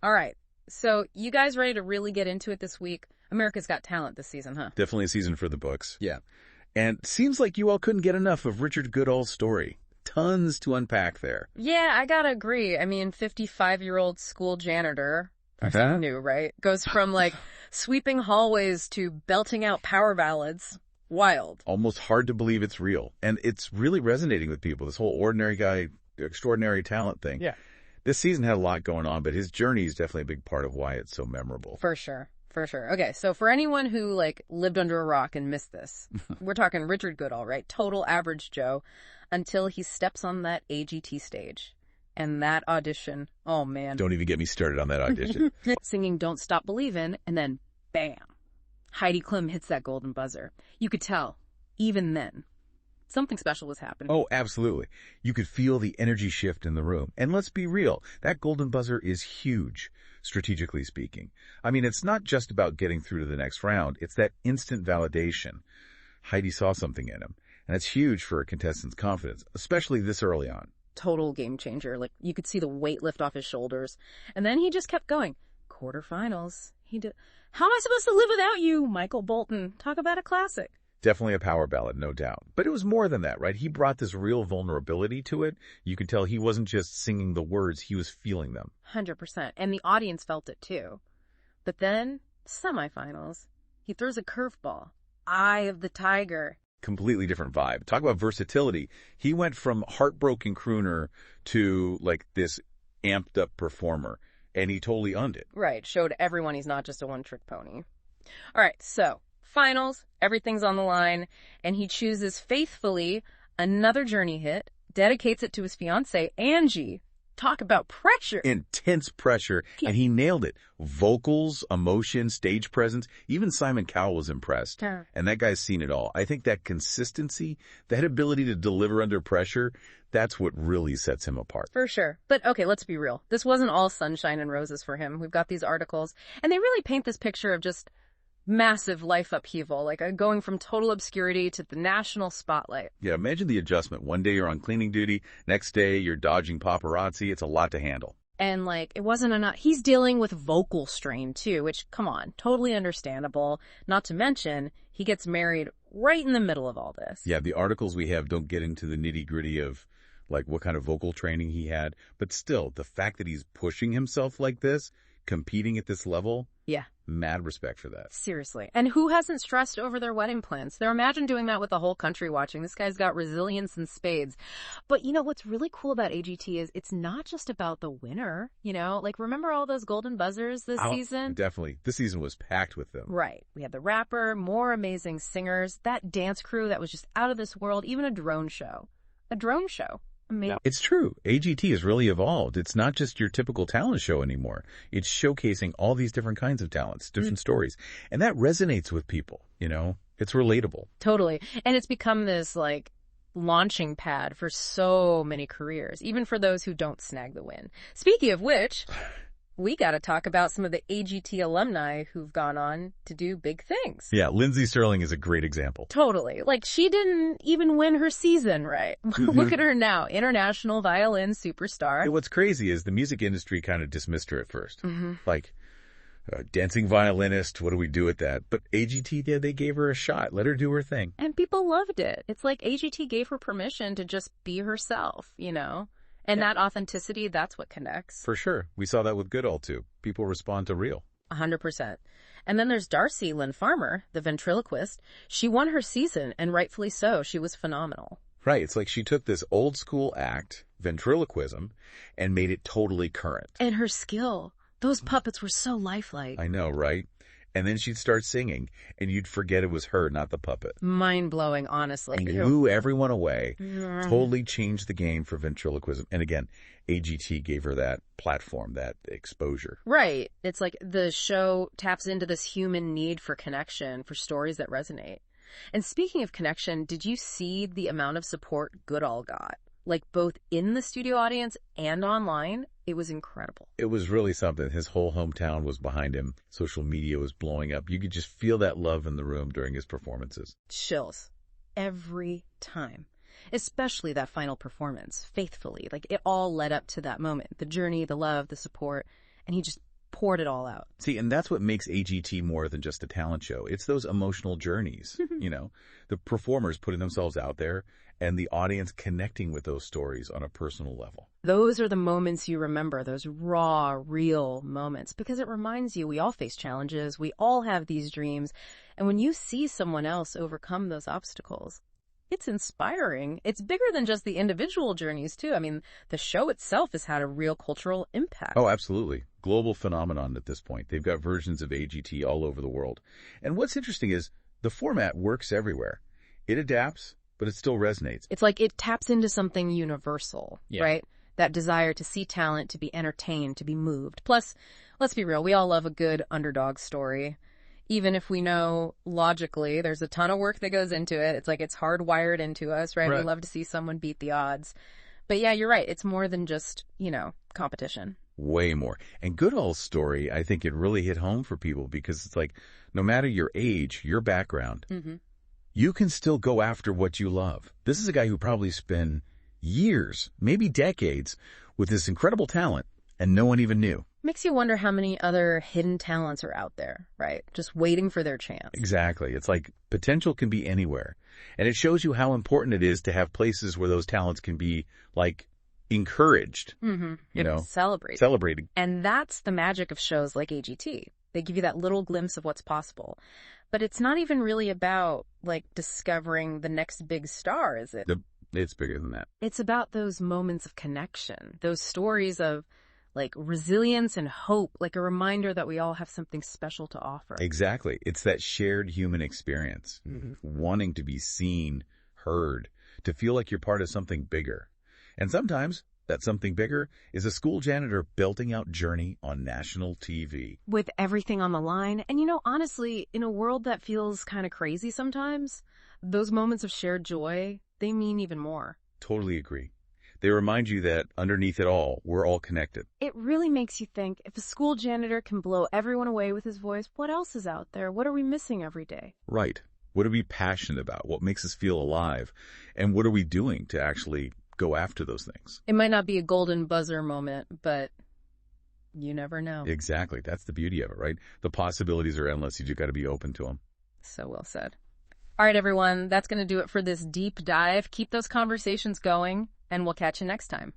All right. So you guys ready to really get into it this week? America's Got Talent this season, huh? Definitely a season for the books. Yeah. And seems like you all couldn't get enough of Richard Goodall's story. Tons to unpack there. Yeah, I gotta agree. I mean, 55-year-old school janitor, new, right? Goes from like sweeping hallways to belting out power ballads. Wild. Almost hard to believe it's real. And it's really resonating with people, this whole ordinary guy, extraordinary talent thing. Yeah. This season had a lot going on, but his journey is definitely a big part of why it's so memorable. For sure. For sure. Okay, so for anyone who, like, lived under a rock and missed this, we're talking Richard Goodall, right? Total average Joe, until he steps on that AGT stage. And that audition, oh, man. Don't even get me started on that audition. Singing Don't Stop Believin', and then, bam, Heidi Klum hits that golden buzzer. You could tell, even then, something special was happening. Oh, absolutely. You could feel the energy shift in the room. And let's be real, that golden buzzer is huge, strategically speaking. I mean, it's not just about getting through to the next round. It's that instant validation. Heidi saw something in him. And it's huge for a contestant's confidence, especially this early on. Total game changer. Like, you could see the weight lift off his shoulders. And then he just kept going. Quarterfinals. How am I supposed to live without you, Michael Bolton? Talk about a classic. Definitely a power ballad, no doubt. But it was more than that, right? He brought this real vulnerability to it. You could tell he wasn't just singing the words, he was feeling them. 100%. And the audience felt it too. But then, semifinals, he throws a curveball. Eye of the Tiger. Completely different vibe. Talk about versatility. He went from heartbroken crooner to like this amped up performer, and he totally owned it. Right. Showed everyone he's not just a one-trick pony. All right, so finals, everything's on the line, and he chooses faithfully another Journey hit, dedicates it to his fiancée, Angie. Talk about pressure. Intense pressure, and he nailed it. Vocals, emotion, stage presence. Even Simon Cowell was impressed. Yeah. And that guy's seen it all. I think that consistency, that ability to deliver under pressure, that's what really sets him apart. For sure. But okay, let's be real. This wasn't all sunshine and roses for him. We've got these articles, and they really paint this picture of just massive life upheaval, like going from total obscurity to the national spotlight. Yeah, imagine the adjustment. One day you're on cleaning duty, next day you're dodging paparazzi. It's a lot to handle. And like, it wasn't enough. He's dealing with vocal strain too, which, come on, totally understandable. Not to mention, he gets married right in the middle of all this. Yeah, the articles we have don't get into the nitty-gritty of like what kind of vocal training he had. But still, the fact that he's pushing himself like this, competing at this level, yeah, mad respect for that. Seriously. And who hasn't stressed over their wedding plans? Now imagine doing that with the whole country watching. This guy's got resilience in spades. But you know, what's really cool about AGT is it's not just about the winner, you know? Like, remember all those golden buzzers this season? Definitely. This season was packed with them. Right. We had the rapper, more amazing singers, that dance crew that was just out of this world, even a drone show. A drone show. Amazing. It's true. AGT has really evolved. It's not just your typical talent show anymore. It's showcasing all these different kinds of talents, different stories. And that resonates with people, you know? It's relatable. Totally. And it's become this, like, launching pad for so many careers, even for those who don't snag the win. Speaking of which, we got to talk about some of the AGT alumni who've gone on to do big things. Yeah, Lindsay Sterling is a great example. Totally. Like, she didn't even win her season, right? Look at her now, international violin superstar. And what's crazy is the music industry kind of dismissed her at first. Like, dancing violinist, what do we do with that? But AGT did, they gave her a shot, let her do her thing. And people loved it. It's like AGT gave her permission to just be herself, you know? And that authenticity, that's what connects. For sure. We saw that with Goodall, too. People respond to real. 100%. And then there's Darcy Lynn Farmer, the ventriloquist. She won her season, and rightfully so. She was phenomenal. Right. It's like she took this old school act, ventriloquism, and made it totally current. And her skill. Those puppets were so lifelike. I know, right? And then she'd start singing, and you'd forget it was her, not the puppet. Mind-blowing, honestly. And blew everyone away. Totally changed the game for ventriloquism. And again, AGT gave her that platform, that exposure. Right. It's like the show taps into this human need for connection, for stories that resonate. And speaking of connection, did you see the amount of support Goodall got? Like, both in the studio audience and online? It was incredible. It was really something. His whole hometown was behind him. Social media was blowing up. You could just feel that love in the room during his performances. Chills. Every time. Especially that final performance, faithfully. Like, it all led up to that moment. The journey, the love, the support. And he just poured it all out. See, and that's what makes AGT more than just a talent show. It's those emotional journeys, the performers putting themselves out there and the audience connecting with those stories on a personal level. Those are the moments you remember, those raw, real moments, because it reminds you we all face challenges, we all have these dreams, and when you see someone else overcome those obstacles, it's inspiring. It's bigger than just the individual journeys, too. I mean, the show itself has had a real cultural impact. Oh, absolutely. Global phenomenon at this point. They've got versions of AGT all over the world. And what's interesting is the format works everywhere. It adapts, but it still resonates. It's like it taps into something universal, right? That desire to see talent, to be entertained, to be moved. Plus, let's be real, we all love a good underdog story. Even if we know logically there's a ton of work that goes into it. It's like it's hardwired into us, right? We love to see someone beat the odds. But yeah, you're right. It's more than just, competition. Way more. And Goodall's story, I think it really hit home for people because it's like, no matter your age, your background, you can still go after what you love. This is a guy who probably spent years, maybe decades, with this incredible talent, and no one even knew. Makes you wonder how many other hidden talents are out there, right? Just waiting for their chance. Exactly. It's like potential can be anywhere. And it shows you how important it is to have places where those talents can be, encouraged. Celebrated. And that's the magic of shows like AGT. They give you that little glimpse of what's possible. But it's not even really about, discovering the next big star, is it? It's bigger than that. It's about those moments of connection, those stories of, resilience and hope, like a reminder that we all have something special to offer. Exactly. It's that shared human experience, wanting to be seen, heard, to feel like you're part of something bigger. And sometimes that something bigger is a school janitor belting out Journey on national TV. With everything on the line. And honestly, in a world that feels kind of crazy sometimes, those moments of shared joy, they mean even more. Totally agree. They remind you that underneath it all, we're all connected. It really makes you think, if a school janitor can blow everyone away with his voice, what else is out there? What are we missing every day? Right. What are we passionate about? What makes us feel alive? And what are we doing to actually go after those things? It might not be a golden buzzer moment, but you never know. Exactly. That's the beauty of it, right? The possibilities are endless. You just got to be open to them. So well said. All right, everyone. That's going to do it for this deep dive. Keep those conversations going, and we'll catch you next time.